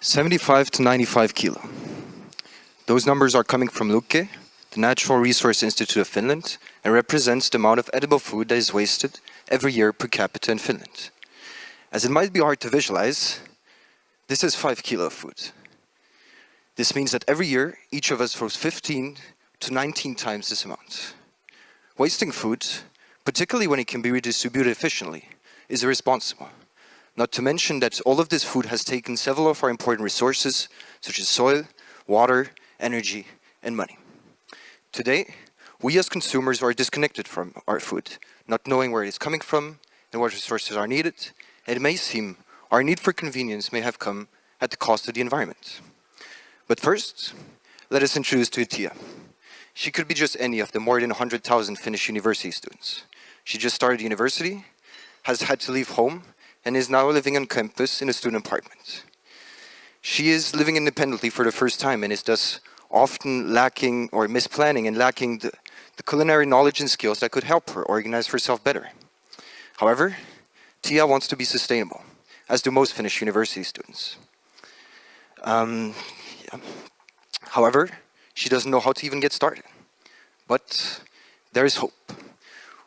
75 to 95 kilo. Those numbers are coming from Lukke, the Natural Resource Institute of Finland, and represents the amount of edible food that is wasted every year per capita in Finland. As it might be hard to visualize, this is 5 kilo of food. This means that every year, each of us throws 15 to 19 times this amount. Wasting food, particularly when it can be redistributed efficiently, is irresponsible. Not to mention that all of this food has taken several of our important resources, such as soil, water, energy, and money. Today, we as consumers are disconnected from our food, not knowing where it is coming from and what resources are needed, and it may seem our need for convenience may have come at the cost of the environment. But first, let us introduce to Tia. She could be just any of the more than 100,000 Finnish university students. She just started university, has had to leave home, and is now living on campus in a student apartment. She is living independently for the first time and is thus often lacking or misplanning and lacking the culinary knowledge and skills that could help her organize herself better. However, Tia wants to be sustainable, as do most Finnish university students. However, she doesn't know how to even get started. But there is hope.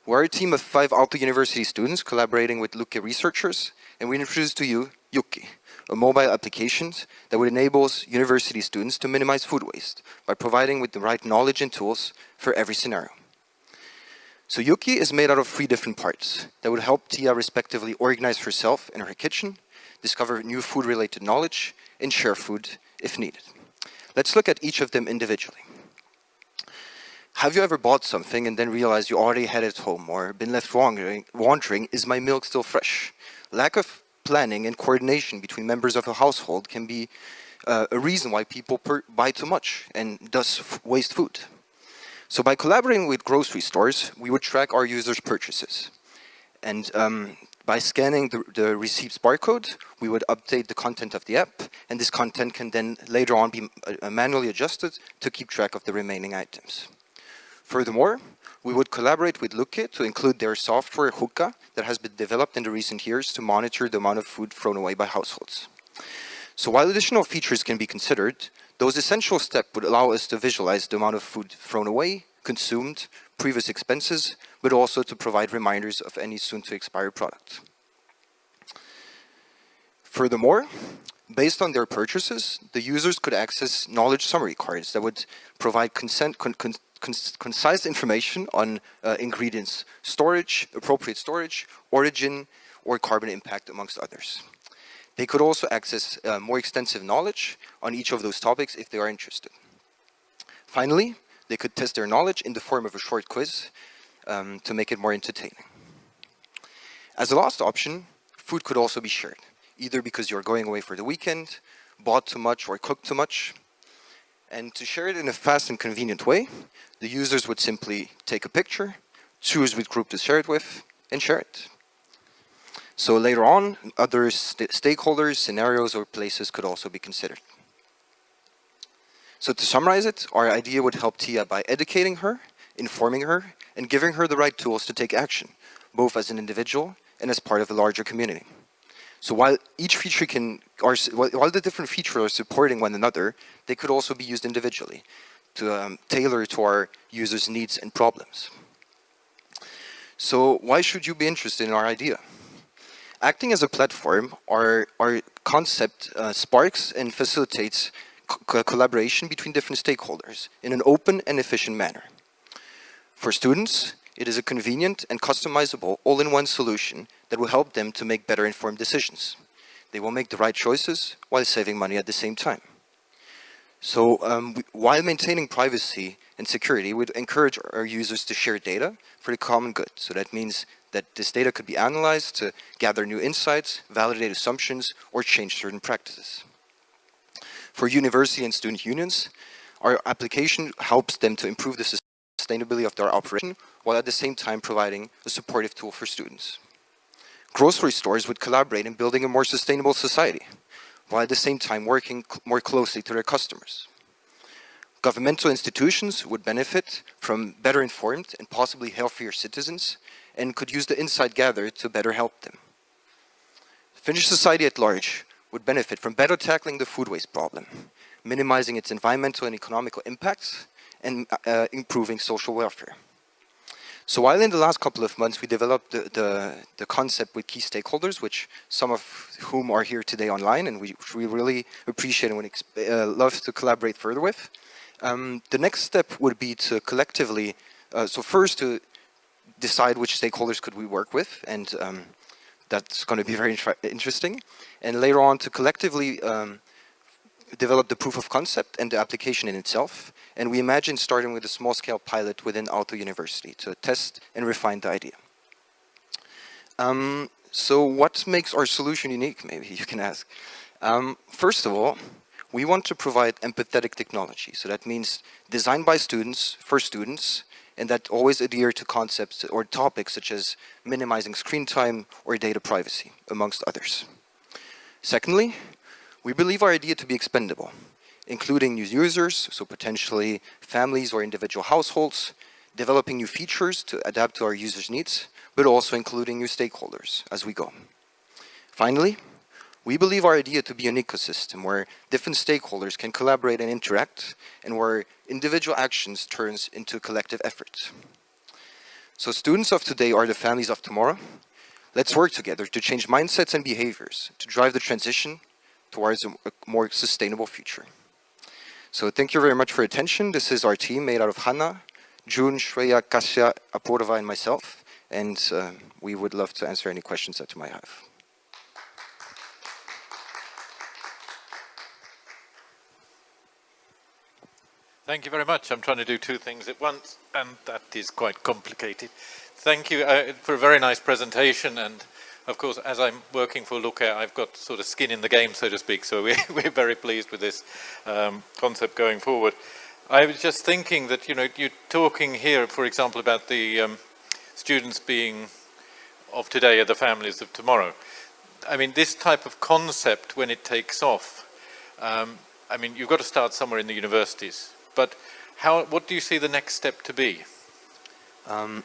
We're a team of 5 Aalto University students collaborating with Lukke researchers, and we introduce to you Yukki, a mobile application that would enable university students to minimize food waste by providing with the right knowledge and tools for every scenario. So Yukki is made out of 3 different parts that would help Tia respectively organize herself in her kitchen, discover new food-related knowledge, and share food if needed. Let's look at each of them individually. Have you ever bought something and then realized you already had it at home, or been left wondering, is my milk still fresh? Lack of planning and coordination between members of a household can be a reason why people buy too much and thus waste food. So by collaborating with grocery stores, we would track our users' purchases. And by scanning the receipt's barcode, we would update the content of the app, and this content can then later on be manually adjusted to keep track of the remaining items. Furthermore, we would collaborate with Lukke to include their software Hukka that has been developed in the recent years to monitor the amount of food thrown away by households. So while additional features can be considered, those essential steps would allow us to visualize the amount of food thrown away, consumed, previous expenses, but also to provide reminders of any soon-to-expire product. Furthermore, based on their purchases, the users could access knowledge summary cards that would provide concise information on ingredients, storage, appropriate storage, origin, or carbon impact, amongst others. They could also access more extensive knowledge on each of those topics if they are interested. Finally, they could test their knowledge in the form of a short quiz to make it more entertaining. As a last option, food could also be shared, either because you're going away for the weekend, bought too much, or cooked too much. And to share it in a fast and convenient way, the users would simply take a picture, choose which group to share it with, and share it. So later on, other stakeholders, scenarios, or places could also be considered. So to summarize it, our idea would help Tia by educating her, informing her, and giving her the right tools to take action, both as an individual and as part of a larger community. So while while the different features are supporting one another, they could also be used individually to tailor to our users' needs and problems. So why should you be interested in our idea? Acting as a platform, our concept sparks and facilitates collaboration between different stakeholders in an open and efficient manner. For students, it is a convenient and customizable all-in-one solution that will help them to make better informed decisions. They will make the right choices while saving money at the same time. So while maintaining privacy and security, we'd encourage our users to share data for the common good. So that means that this data could be analyzed to gather new insights, validate assumptions, or change certain practices. For university and student unions, our application helps them to improve the sustainability of their operation, while at the same time providing a supportive tool for students. Grocery stores would collaborate in building a more sustainable society, while at the same time working more closely to their customers. Governmental institutions would benefit from better informed and possibly healthier citizens, and could use the insight gathered to better help them. Finnish society at large would benefit from better tackling the food waste problem, minimizing its environmental and economical impacts, and improving social welfare. So while in the last couple of months we developed the concept with key stakeholders, which some of whom are here today online, and which we really appreciate and would love to collaborate further with, the next step would be to collectively, so first to decide which stakeholders could we work with, and that's going to be very interesting, and later on to collectively develop the proof of concept and the application in itself. And we imagine starting with a small-scale pilot within Aalto University to test and refine the idea. So what makes our solution unique, maybe you can ask? First of all, we want to provide empathetic technology. So that means designed by students, for students, and that always adhere to concepts or topics such as minimizing screen time or data privacy, amongst others. Secondly, we believe our idea to be expendable, including new users, so potentially families or individual households, developing new features to adapt to our users' needs, but also including new stakeholders as we go. Finally, we believe our idea to be an ecosystem where different stakeholders can collaborate and interact, and where individual actions turns into collective efforts. So students of today are the families of tomorrow. Let's work together to change mindsets and behaviors, to drive the transition towards a more sustainable future. So thank you very much for your attention. This is our team made out of Hanna, June, Shreya, Kasia, Apoorva, and myself. And we would love to answer any questions that you might have. Thank you very much. I'm trying to do two things at once, and that is quite complicated. Thank you for a very nice presentation. And of course, as I'm working for Lukea, I've got sort of skin in the game, so to speak, so we're very pleased with this concept going forward. I was just thinking that, you know, you're talking here, for example, about the students being of today are the families of tomorrow. I mean, this type of concept, when it takes off, I mean, you've got to start somewhere in the universities, but what do you see the next step to be?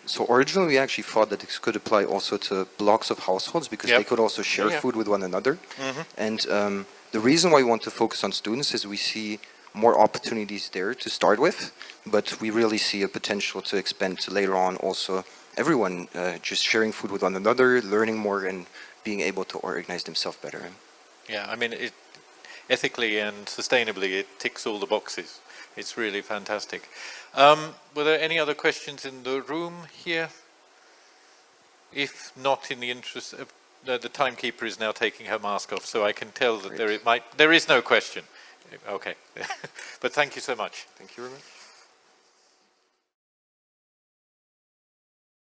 So originally we actually thought that this could apply also to blocks of households, because they could also share food with one another. And the reason why we want to focus on students is we see more opportunities there to start with, but we really see a potential to expand to later on also everyone just sharing food with one another, learning more, and being able to organize themselves better. Yeah, I mean, ethically and sustainably, it ticks all the boxes. It's really fantastic. Were there any other questions in the room here? If not, in the interest of the timekeeper is now taking her mask off, so I can tell that there is no question. Okay, but thank you so much. Thank you very much.